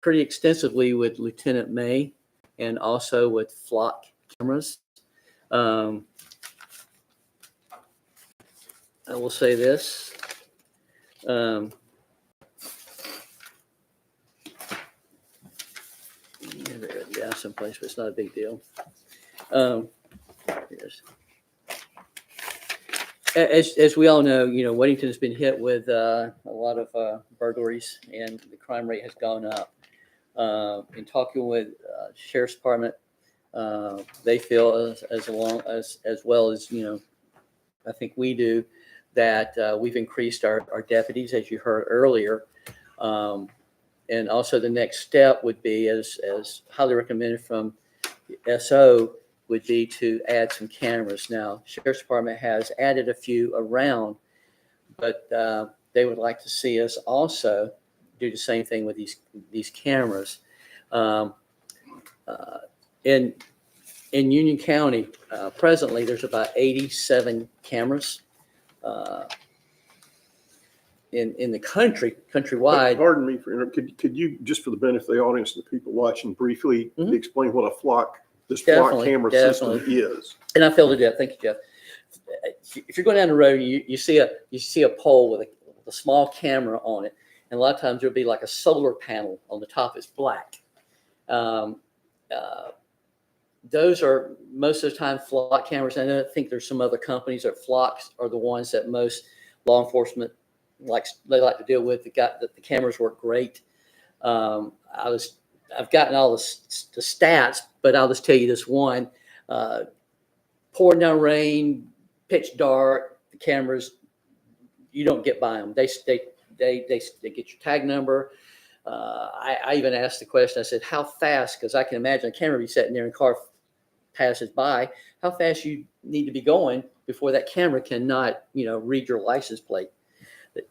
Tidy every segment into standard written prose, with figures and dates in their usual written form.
pretty extensively with Lieutenant May and also with flock cameras. I will say this. Yeah, someplace, but it's not a big deal. Yes. As we all know, Weddington has been hit with a lot of burglaries, and the crime rate has gone up. In talking with Sheriff's Department, they feel as well as I think we do, that we've increased our deputies, as you heard earlier. And also the next step would be, as highly recommended from SO, would be to add some cameras. Now, Sheriff's Department has added a few around, but they would like to see us also do the same thing with these cameras. In Union County, presently, there's about 87 cameras in the countrywide. Pardon me for interrupting. Could you, just for the benefit of the audience and the people watching, briefly explain what flock camera system is? And I filled it up. Thank you, Jeff. If you're going down the road, you see a pole with a small camera on it, and a lot of times there'll be like a solar panel on the top. It's black. Those are most of the time flock cameras. And I think there's some other companies that flocks are the ones that most law enforcement like to deal with. The cameras work great. I've gotten all the stats, but I'll just tell you this one: pouring down rain, pitch dark, the cameras, you don't get by them. They get your tag number. I even asked the question. I said, "How fast?" Because I can imagine a camera be sitting there and a car passes by. How fast you need to be going before that camera cannot, read your license plate?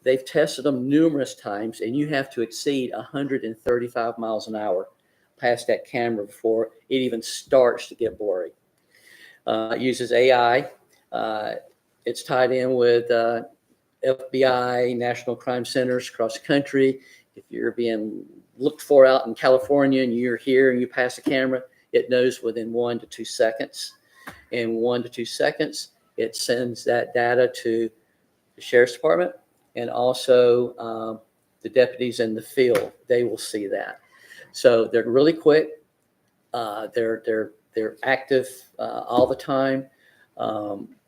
They've tested them numerous times, and you have to exceed 135 miles an hour past that camera before it even starts to get blurry. It uses AI. It's tied in with FBI, National Crime Centers across the country. If you're being looked for out in California and you're here and you pass a camera, it knows within 1 to 2 seconds. In 1 to 2 seconds, it sends that data to the Sheriff's Department and also the deputies in the field. They will see that. So they're really quick. They're active all the time.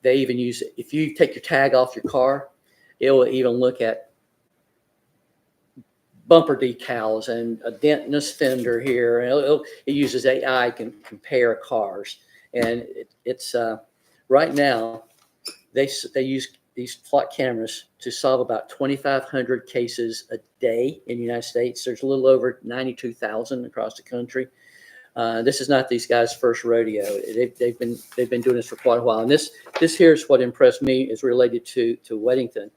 They even use, if you take your tag off your car, it will even look at bumper decals and a dent in this fender here. And it uses AI to compare cars. And it's right now they use these flock cameras to solve about 2,500 cases a day in the United States. There's a little over 92,000 across the country. This is not these guys' first rodeo. They've been doing this for quite a while. And this here is what impressed me, is related to Weddington.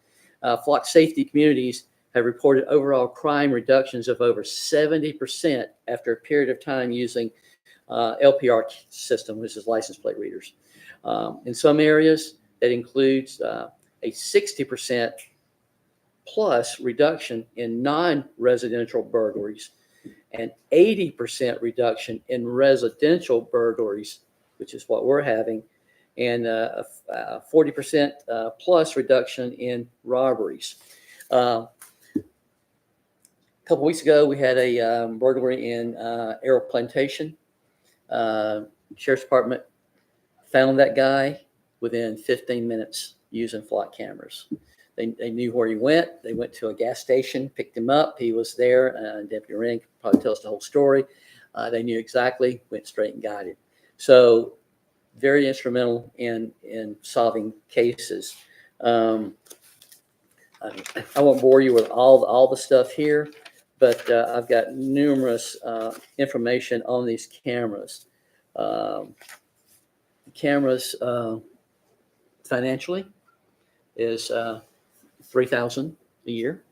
Flock safety communities have reported overall crime reductions of over 70% after a period of time using LPR system, which is license plate readers. In some areas, that includes a 60% plus reduction in non-residential burglaries and 80% reduction in residential burglaries, which is what we're having, and a 40% plus reduction in robberies. A couple weeks ago, we had a burglary in Arrow Plantation. Sheriff's Department found that guy within 15 minutes using flock cameras. They knew where he went. They went to a gas station, picked him up. He was there. Deputy Ring could probably tell us the whole story. They knew exactly, went straight and got it. So very instrumental in solving cases. I won't bore you with all the stuff here, but I've got numerous information on these cameras. Cameras financially is $3,000 a year.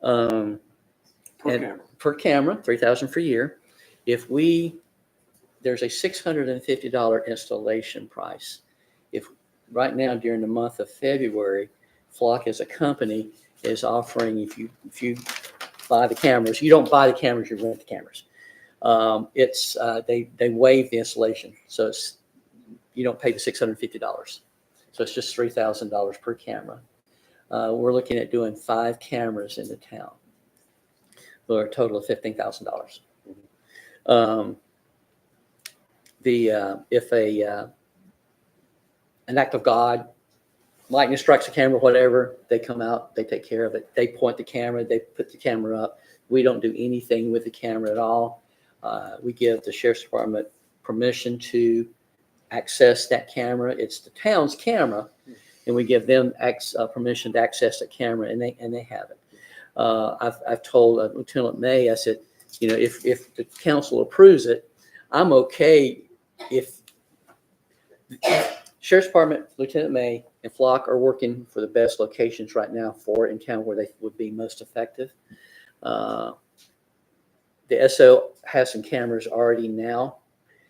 Per camera, $3,000 per year. There's a $650 installation price. If right now during the month of February, Flock as a company is offering, if you buy the cameras. You don't buy the cameras, you rent the cameras. They waive the installation. So you don't pay the $650. So it's just $3,000 per camera. We're looking at doing 5 cameras in the town for a total of $15,000. If an act of God, lightning strikes a camera, whatever, they come out, they take care of it. They point the camera, they put the camera up. We don't do anything with the camera at all. We give the Sheriff's Department permission to access that camera. It's the town's camera, and we give them permission to access the camera, and they have it. I've told Lieutenant May, I said, if the council approves it, I'm okay if Sheriff's Department, Lieutenant May, and Flock are working for the best locations right now for it in town where they would be most effective. The SO has some cameras already now,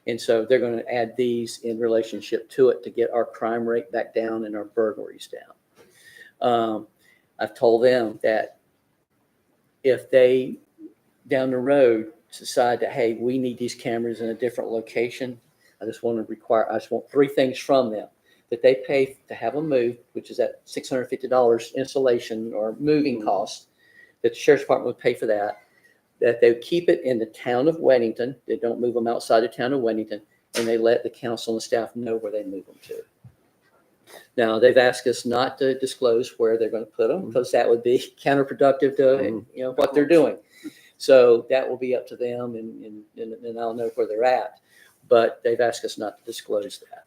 and so they're going to add these in relationship to it to get our crime rate back down and our burglaries down. I've told them that if they down the road decide that, hey, we need these cameras in a different location, I just want 3 things from them: that they pay to have them moved, which is that $650 installation or moving cost, that the Sheriff's Department would pay for that they keep it in the town of Weddington, they don't move them outside the town of Weddington, and they let the council and staff know where they move them to. Now, they've asked us not to disclose where they're going to put them because that would be counterproductive to what they're doing. So that will be up to them, and I'll know where they're at. But they've asked us not to disclose that.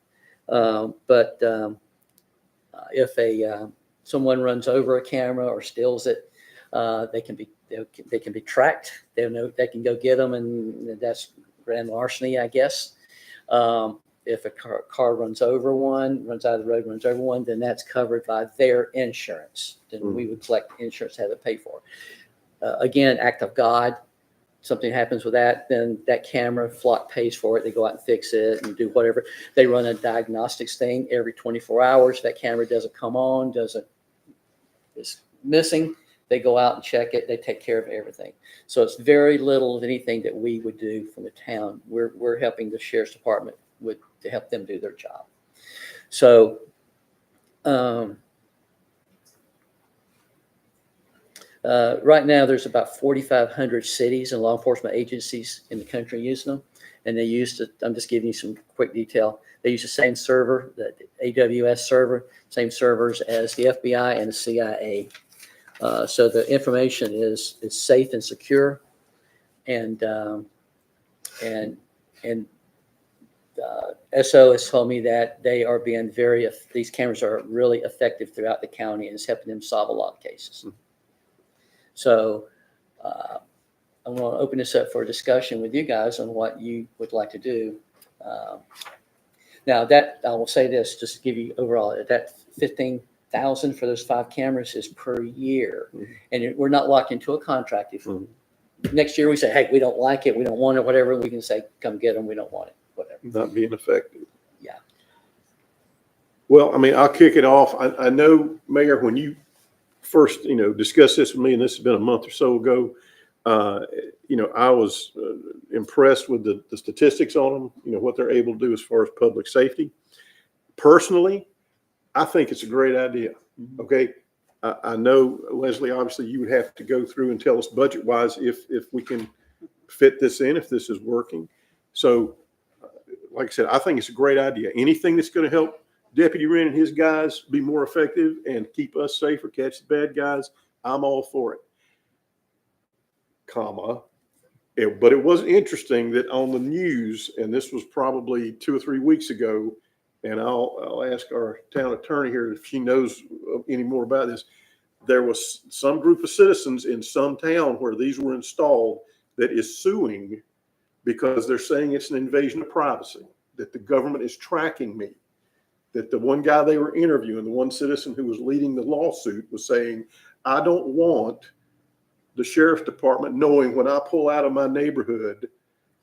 If someone runs over a camera or steals it, they can be tracked. They know they can go get them, and that's grand larceny, I guess. If a car runs out of the road, runs over one, then that's covered by their insurance. Then we would collect insurance to have it paid for. Again, act of God. Something happens with that, then that camera, Flock pays for it. They go out and fix it and do whatever. They run a diagnostics thing every 24 hours. That camera doesn't come on, is missing. They go out and check it. They take care of everything. So it's very little of anything that we would do from the town. We're helping the Sheriff's Department to help them do their job. So right now, there's about 4,500 cities and law enforcement agencies in the country using them. And they I'm just giving you some quick detail. They use the same server, the AWS server, same servers as the FBI and the CIA. So the information is safe and secure. And SO has told me that they are being these cameras are really effective throughout the county, and it's helping them solve a lot of cases. So I'm going to open this up for a discussion with you guys on what you would like to do. Now that I will say this, just to give you overall, that $15,000 for those 5 cameras is per year, and we're not locked into a contract. If next year we say, hey, we don't like it, we don't want it, whatever, we can say, come get them, we don't want it, whatever. Not being effective. Yeah. Well, I mean, I'll kick it off. I know, Mayor, when you first, discussed this with me, and this has been a month or so ago, I was impressed with the statistics on them, what they're able to do as far as public safety. Personally, I think it's a great idea. Okay. I know, Leslie, obviously you would have to go through and tell us budget wise if we can fit this in, if this is working. So like I said, I think it's a great idea. Anything that's going to help Deputy Wren and his guys be more effective and keep us safer, catch the bad guys, I'm all for it. But it was interesting that on the news, and this was probably 2 or 3 weeks ago, and I'll ask our town attorney here if she knows any more about this. There was some group of citizens in some town where these were installed that is suing because they're saying it's an invasion of privacy, that the government is tracking me, that the one guy they were interviewing, the one citizen who was leading the lawsuit, was saying, I don't want the sheriff's department knowing when I pull out of my neighborhood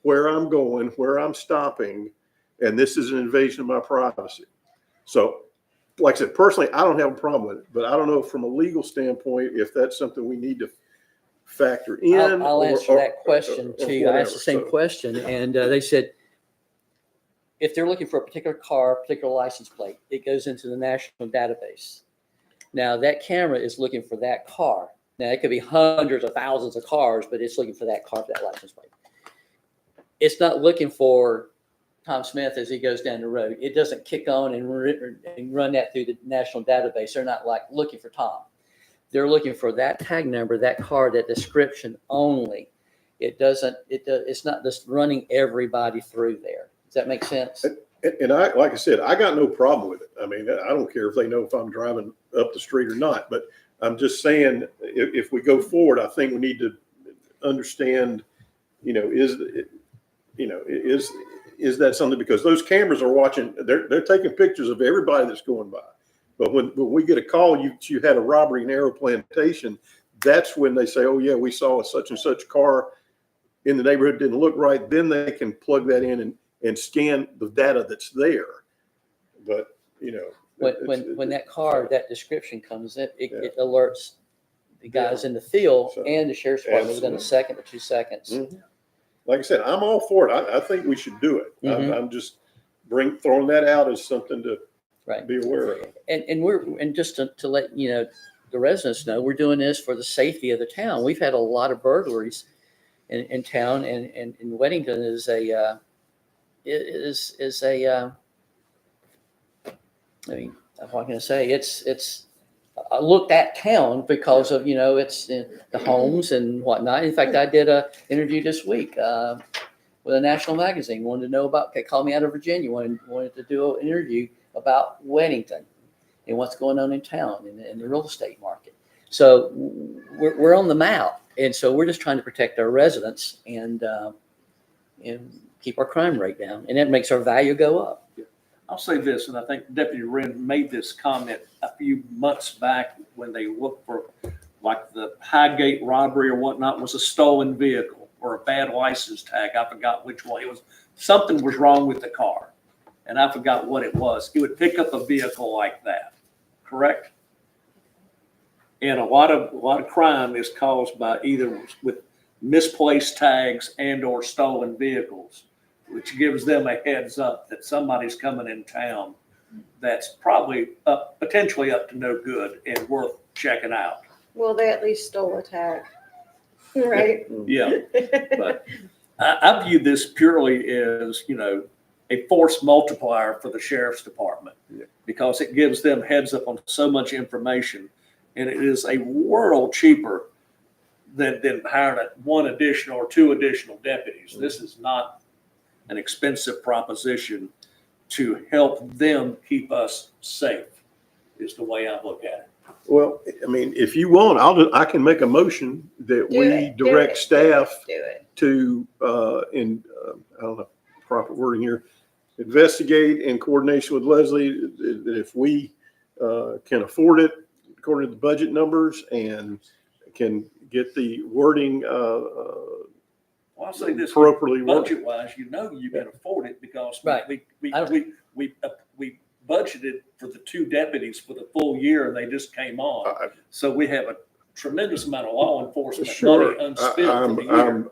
where I'm going, where I'm stopping, and this is an invasion of my privacy. So, like I said, personally, I don't have a problem with it, but I don't know from a legal standpoint if that's something we need to factor in? I'll answer that question or too. I asked the whatever, same so. question, and they said if they're looking for a particular car, particular license plate, it goes into the national database. Now that camera is looking for that car. Now it could be hundreds of thousands of cars, but it's looking for that car, for that license plate. It's not looking for Tom Smith as he goes down the road. It doesn't kick on and run that through the national database. They're not like looking for Tom. They're looking for that tag number, that car, that description only. It's not just running everybody through there. Does that make sense? And I, like I said, I got no problem with it. I mean, I don't care if they know if I'm driving up the street or not, but I'm just saying, if we go forward, I think we need to understand, is that something, because those cameras are watching, they're taking pictures of everybody that's going by. But when we get a call, you had a robbery in Arrow Plantation, that's when they say, oh yeah, we saw a such and such car in the neighborhood, didn't look right. Then they can plug that in and scan the data that's there. But, When that car, that description comes in, it Yeah. alerts the guys in the field So, and the sheriff's department within a absolutely. second or 2 seconds. Mhm. Like I said, I'm all for it. I think we should do it. Mhm. I'm just throwing that out as something to Right. be aware of. And just to let the residents know, we're doing this for the safety of the town. We've had a lot of burglaries in town, and in Weddington is I mean, what can I say? It's I looked at town because of it's the homes and whatnot. In fact, I did a interview this week with a national magazine. Wanted to know about. They called me out of Virginia. Wanted to do an interview about Weddington and what's going on in town in the real estate market. So we're on the map, and so we're just trying to protect our residents and keep our crime rate down, and that makes our value go up. I'll say this, and I think Deputy Wren made this comment a few months back when they looked for, like, the Highgate robbery or whatnot was a stolen vehicle or a bad license tag. I forgot which one. It was something was wrong with the car, and I forgot what it was. It would pick up a vehicle like that, correct? And a lot of crime is caused by either with misplaced tags and or stolen vehicles, which gives them a heads up that somebody's coming in town that's probably potentially up to no good and worth checking out. Well, they at least stole a tag, right? Yeah, but I view this purely as, a force multiplier for the sheriff's department, Yeah. because it gives them heads up on so much information, and it is a world cheaper than hiring one additional or two additional deputies. This is not an expensive proposition to help them keep us safe, is the way I look at it. Well, I mean, if you want, I can make a motion that Do we it, do direct it, staff Do it. to, I don't know, proper wording here, investigate in coordination with Leslie, that if we can afford it according to the budget numbers and can get the wording Well, I'll say this, appropriately worded. budget-wise, you can afford it because Right. we I don't- budgeted for the two deputies for the full year, and they just came on. So we have a tremendous amount of law enforcement Sure. money unspent for the year.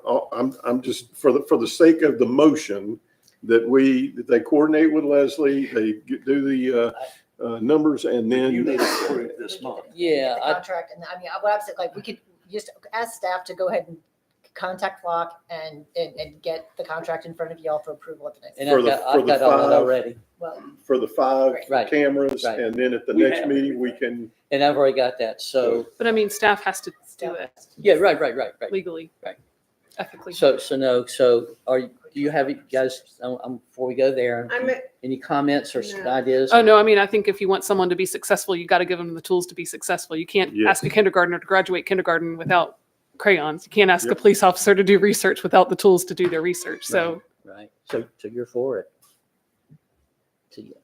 I'm just, for the sake of the motion, that they coordinate with Leslie, they do the numbers, and then. You need to approve this month. Yeah, The contract, and I mean, what I'm saying, like, we could just ask staff to go ahead and contact Flock and get the contract in front of y'all for approval at the next. and For I've the- got for the all that five- already, Well, For the 5 Right. cameras, Right. and then at the We next have meeting, we everything. can. and I've already got that. So But I mean, staff has to do it yeah, right. legally. Right. Ethically. So do you have, you guys, before we go there, any comments or No. ideas? Oh, no, I mean, I think if you want someone to be successful, you got to give them the tools to be successful. You can't Yes. ask a kindergartner to graduate kindergarten without crayons. You can't ask Yep. a police officer to do research without the tools to do their research. So Right. So you're for it.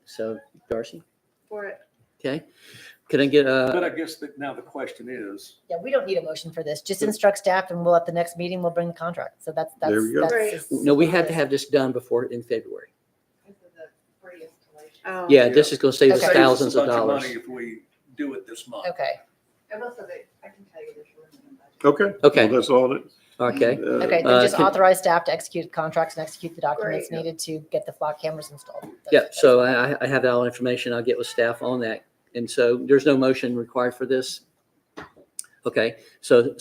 So Darcy, For it. okay. Can I get But I guess that now the question is, yeah, we don't need a motion for this. Just instruct staff, and we'll at the next meeting we'll bring the contract. So that's There we go. Right. no, we had to have this done before in February. Oh. Yeah, this is going to save us Okay. saves us a thousands of bunch dollars. money if we do it this month. Okay. I will say that I can tell you there's room in the budget Okay. Okay. Well, that's all it. Okay. Okay, then just can- authorize staff to execute contracts and execute the documents Great. needed to get the flock cameras installed. Yeah, That's- so I have all information. I'll get with staff on that. And so there's no motion required for this? Okay, so,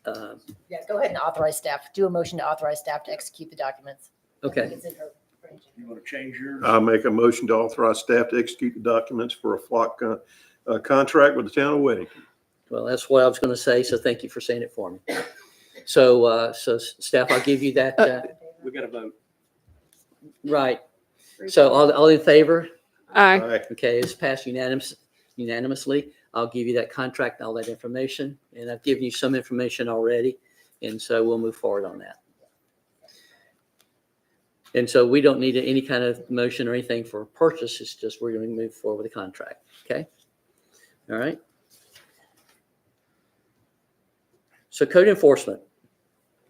Yeah, go ahead and authorize staff, do a motion to authorize staff to execute the documents. I think okay, it's in her range. You want to change yours? I make a motion to authorize staff to execute the documents for a flock contract with the town of Weddington. well, that's what I was going to say, so thank you for saying it for me. So, so staff, I'll give you that, We got to vote. right. So all in favor? Aye. Aye. Okay, it's passed unanimously. I'll give you that contract and all that information, and I've given you some information already, and so we'll move forward on that. And so we don't need any kind of motion or anything for purchase, it's just we're going to move forward with the contract, okay? All right. So code enforcement,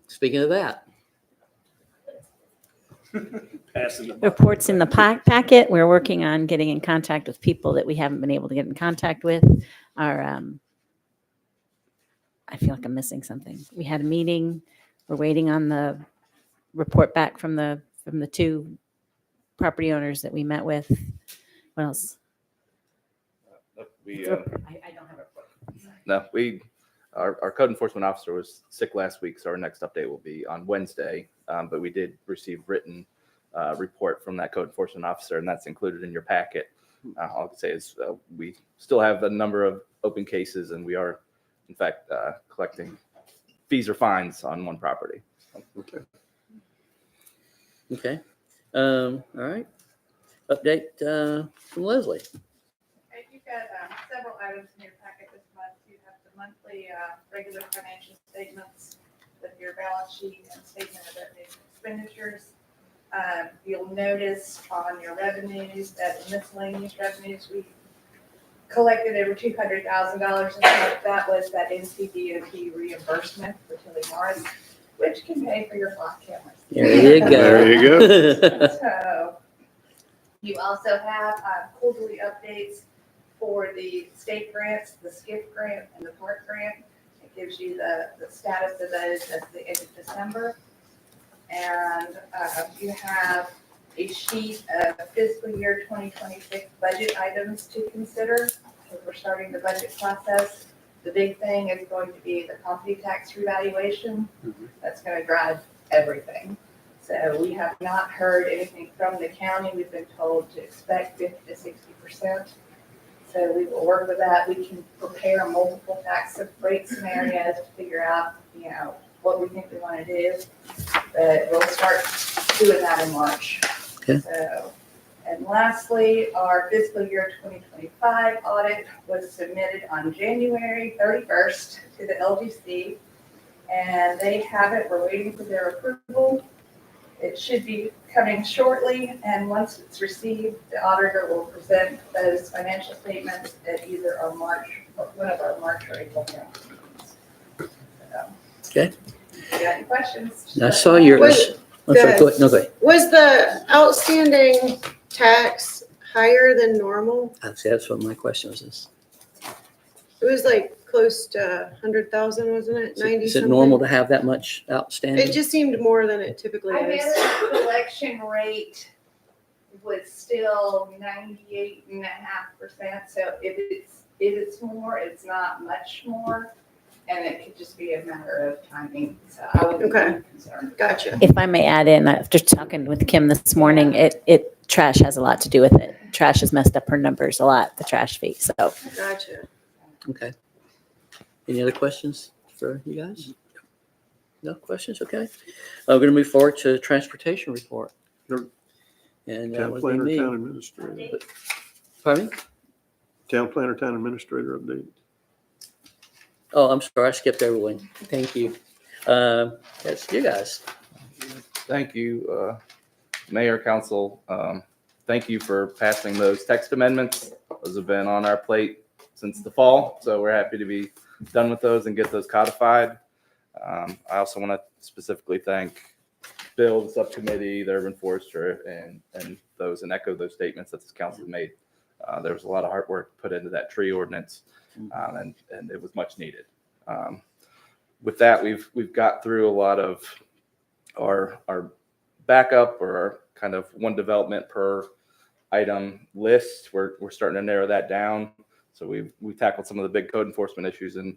speaking of that, Passing the buck. Reports in the packet. We're working on getting in contact with people that we haven't been able to get in contact with. I feel like I'm missing something. We had a meeting. We're waiting on the report back from the two property owners that we met with. What else? We, I don't have a report. no, our code enforcement officer was sick last week, so our next update will be on Wednesday. But we did receive written report from that code enforcement officer, and that's included in your packet. All I can say is we still have a number of open cases, and we are, in fact, collecting fees or fines on one property. Okay. okay? All right. Update from Leslie. Okay, you've got several items in your packet this month. You have the monthly regular financial statements with your balance sheet and statement of revenues and expenditures. You'll notice on your revenues that the miscellaneous revenues, we collected over $200,000. And that was that NCDOT reimbursement for Tilly Morris, which can pay for your flock cameras. There you go. There you go. So you also have quarterly updates for the state grants, the SCIF grant and the park grant. It gives you the status of those at the end of December. And you have a sheet of fiscal year 2026 budget items to consider. So we're starting the budget process. The big thing is going to be the property tax revaluation. That's going to drive everything. So we have not heard anything from the county. We've been told to expect 50 to 60%. So we will work with that. We can prepare multiple tax rate scenarios to figure out, what we think we want to do. But we'll start doing that in March. Okay. So, and lastly, our fiscal year 2025 audit was submitted on January 31st to the LGC. And they have it. We're waiting for their approval. It should be coming shortly, and once it's received, the auditor will present those financial statements at either our March, or one of our March or April council meetings. So, Okay. if you got any questions? I saw your, Wait, I'm sorry, go ahead. No, go ahead. Was the outstanding tax higher than normal? That's what my question was. It was like close to 100,000, wasn't it? 90 Is it something? normal to have that much outstanding? It just seemed more than it typically I mean, is. the collection rate was still 98.5%, so if it's more, it's not much more, and it could just be a matter of timing, so I wouldn't Okay. be concerned. Gotcha. If I may add in, after talking with Kim this morning, trash has a lot to do with it. Trash has messed up her numbers a lot, the trash fee. So Gotcha. Okay. Any other questions for you guys? No questions? Okay. We're going to move forward to transportation report. Sure. And that Town would be planner, me. town administrator. Pardon me? Town planner, town administrator update. Oh, I'm sorry. I skipped over one. Thank you. That's you guys. Thank you, Mayor, Council. Thank you for passing those text amendments. Those have been on our plate since the fall, so we're happy to be done with those and get those codified. I also want to specifically thank Bill, the subcommittee, the urban forester, and those, and echo those statements that this council made. There was a lot of hard work put into that tree ordinance, and it was much needed. With that, we've got through a lot of our backup or our kind of one development per item list. We're starting to narrow that down. So we tackled some of the big code enforcement issues. And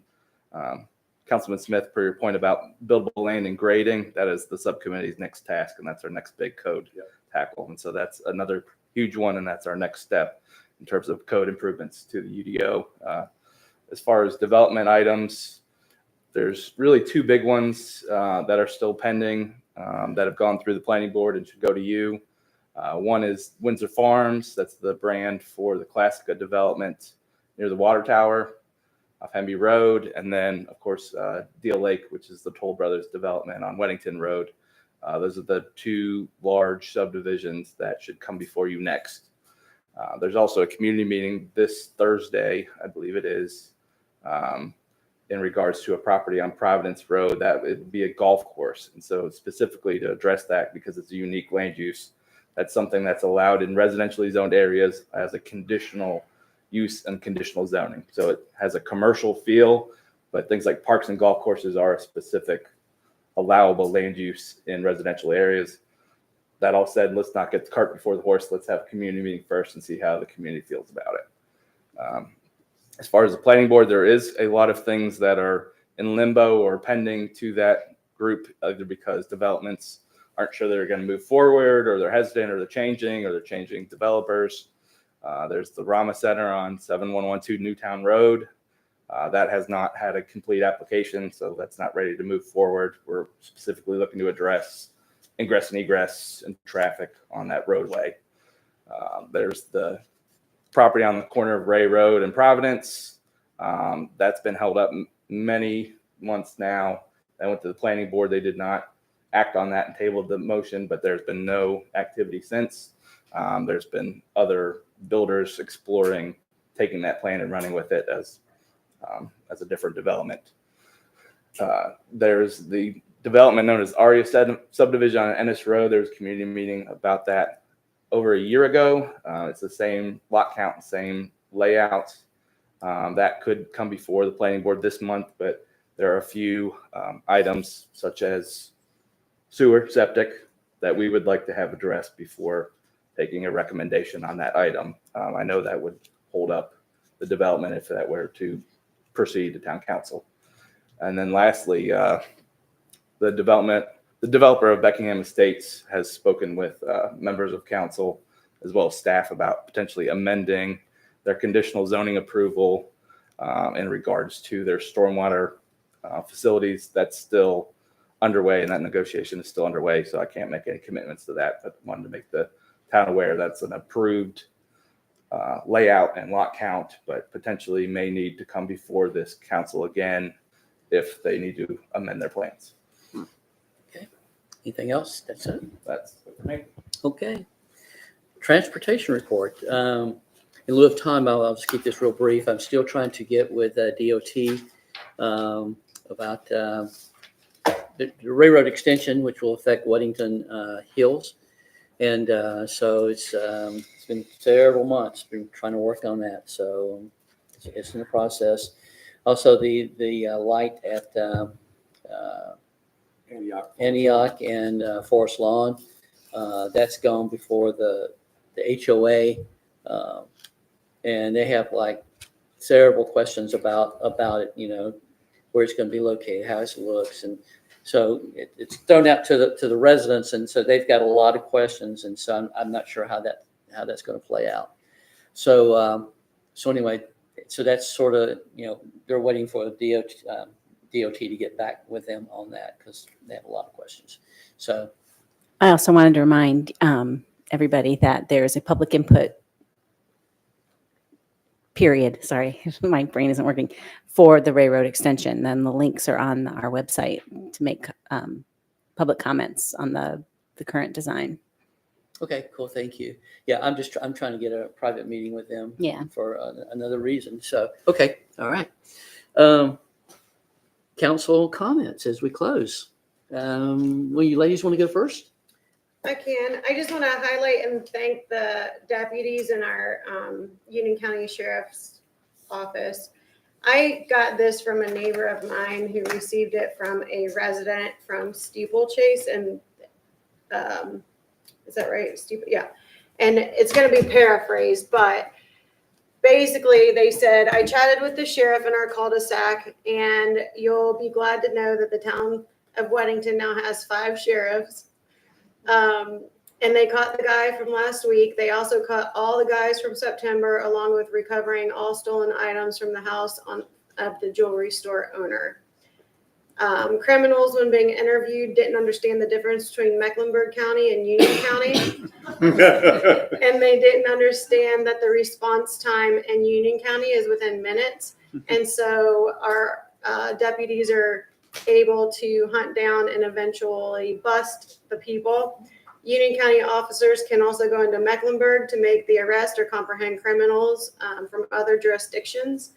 Councilman Smith, per your point about buildable land and grading, that is the subcommittee's next task, and that's our next big code tackle. And so that's another huge one, and that's our next step in terms of code improvements to the UDO. As far as development items, there's really two big ones that are still pending that have gone through the planning board and should go to you. One is Windsor Farms. That's the brand for the Classica development near the water tower off Hemby Road. And then, of course, Deal Lake, which is the Toll Brothers development on Weddington Road. Those are the two large subdivisions that should come before you next. There's also a community meeting this Thursday, I believe it is, in regards to a property on Providence Road that would be a golf course. And so specifically to address that, because it's a unique land use, that's something that's allowed in residentially zoned areas as a conditional use and conditional zoning. So it has a commercial feel, but things like parks and golf courses are a specific allowable land use in residential areas. That all said, let's not get the cart before the horse. Let's have a community meeting first and see how the community feels about it. As far as the planning board, there is a lot of things that are in limbo or pending to that group, either because developments aren't sure they're going to move forward, or they're hesitant, or they're changing developers. There's the Rama Center on 7112 Newtown Road. That has not had a complete application, so that's not ready to move forward. We're specifically looking to address ingress and egress and traffic on that roadway. There's the property on the corner of Ray Road and Providence. That's been held up many months now. I went to the planning board. They did not act on that and tabled the motion, but there's been no activity since. There's been other builders exploring taking that plan and running with it as a different development. There's the development known as Aria subdivision on Ennis Road. There was a community meeting about that over a year ago. It's the same lot count, same layout. That could come before the planning board this month, but there are a few items such as sewer, septic, that we would like to have addressed before taking a recommendation on that item. I know that would hold up the development if that were to proceed to town council. And then lastly, the developer of Beckingham Estates has spoken with members of council as well as staff about potentially amending their conditional zoning approval in regards to their stormwater facilities. That's still underway, and that negotiation is still underway, so I can't make any commitments to that, but wanted to make the town aware that's an approved layout and lot count, but potentially may need to come before this council again if they need to amend their plans. Anything else? That's it. That's it for me. Okay. Transportation report. In lieu of time, I'll just keep this real brief. I'm still trying to get with DOT about the railroad extension, which will affect Weddington Hills. And so it's been several months been trying to work on that. So it's in the process. Also, the light at Antioch and Forest Lawn, that's gone before the HOA, and they have like several questions about it. You know, where it's going to be located, how it looks, and so it's thrown out to the residents, and so they've got a lot of questions, and so I'm not sure how that's going to play out. So anyway, so that's sort of, you know, they're waiting for the DOT to get back with them on that because they have a lot of questions. So I also wanted to remind everybody that there's a public input period. Sorry, my brain isn't working, for the railroad extension. Then the links are on our website to make public comments on the current design. okay, cool, thank you. Yeah, I'm trying to get a private meeting with them. Yeah. For another reason. So okay, all right. Council comments as we close. Well, you ladies want to go first? I can. I just want to highlight and thank the deputies in our Union County Sheriff's Office. I got this from a neighbor of mine who received it from a resident from Steeplechase and, is that right? Yeah. And it's gonna be paraphrased, but basically they said, I chatted with the sheriff in our cul-de-sac and you'll be glad to know that the town of Weddington now has 5 sheriffs. And they caught the guy from last week. They also caught all the guys from September, along with recovering all stolen items from the house of the jewelry store owner. Criminals, when being interviewed, didn't understand the difference between Mecklenburg County and Union County. And they didn't understand that the response time in Union County is within minutes. And so our deputies are able to hunt down and eventually bust the people. Union County officers can also go into Mecklenburg to make the arrest or comprehend criminals from other jurisdictions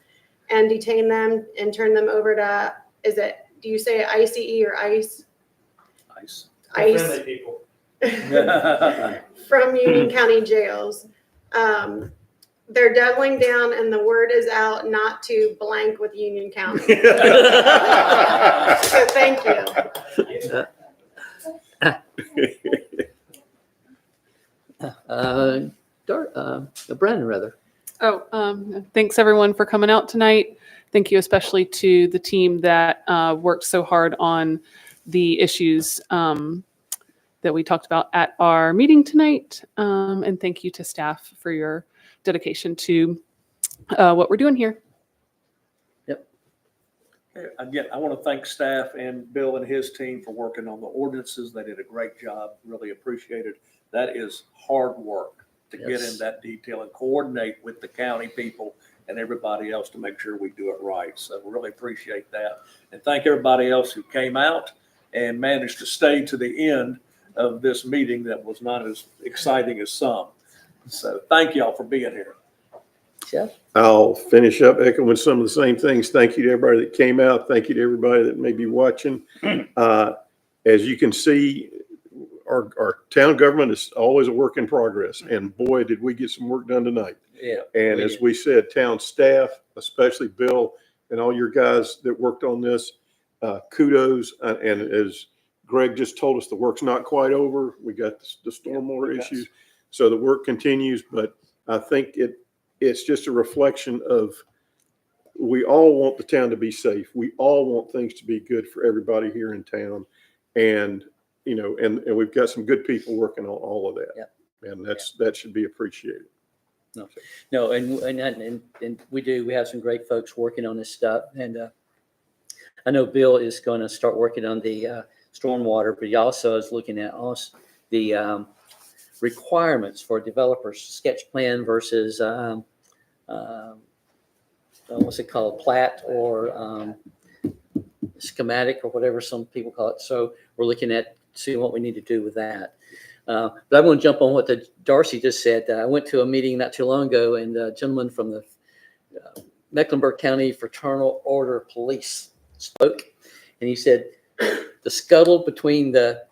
and detain them and turn them over to, do you say ICE or ICE? Nice. ICE people. from Union County jails. They're doubling down and the word is out not to blank with Union County. So thank you. Brandon, rather. Thanks everyone for coming out tonight. Thank you especially to the team that worked so hard on the issues that we talked about at our meeting tonight. And thank you to staff for your dedication to what we're doing here. Again, I want to thank staff and Bill and his team for working on the ordinances. They did a great job. Really appreciate it. That is hard work to get Yes. in that detail and coordinate with the county people and everybody else to make sure we do it right. So we really appreciate that. And thank everybody else who came out and managed to stay to the end of this meeting that was not as exciting as some. So thank y'all for being here. Jeff? I'll finish up echoing some of the same things. Thank you to everybody that came out. Thank you to everybody that may be watching. As you can see, our town government is always a work in progress. And boy, did we get some work done tonight. Yeah. And we as did. we said, town staff, especially Bill and all your guys that worked on this, kudos. And as Greg just told us, the work's not quite over. We got the stormwater Yes. issues. So the work continues, but I think it's just a reflection of, we all want the town to be safe. We all want things to be good for everybody here in town. And, you know, and we've got some good people working on all of that. Yeah. And that should be appreciated. No, and we have some great folks working on this stuff. And I know Bill is going to start working on the stormwater, but he also is looking at also the requirements for developers sketch plan versus what's it called, plat or schematic or whatever some people call it. So we're looking at seeing what we need to do with that. But I want to jump on what Darcy just said. I went to a meeting not too long ago, and a gentleman from the Mecklenburg County Fraternal Order Police spoke, and he said the scuttle between the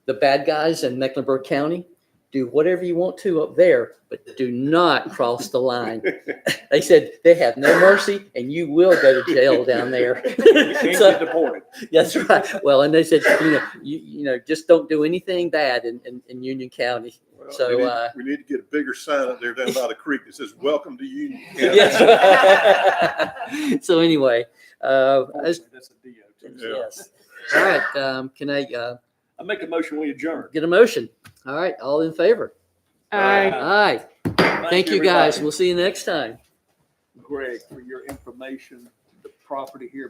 bad guys in Mecklenburg County, do whatever you want to up there, but do not cross the line. They said they have no mercy, and you will go to jail down there. You can't get deported. That's right. Well, and they said, you know, just don't do anything bad in Union County. Well, So, we need to get a bigger sign up there down by the creek that says, "Welcome to Union." yes. So anyway, That's a DOT. yes. All right. Can I I make a motion, we adjourn. get a motion? All right. All in favor? Aye. Aye. Thank you, guys. everybody. We'll see you next time. Greg, for your information, the property here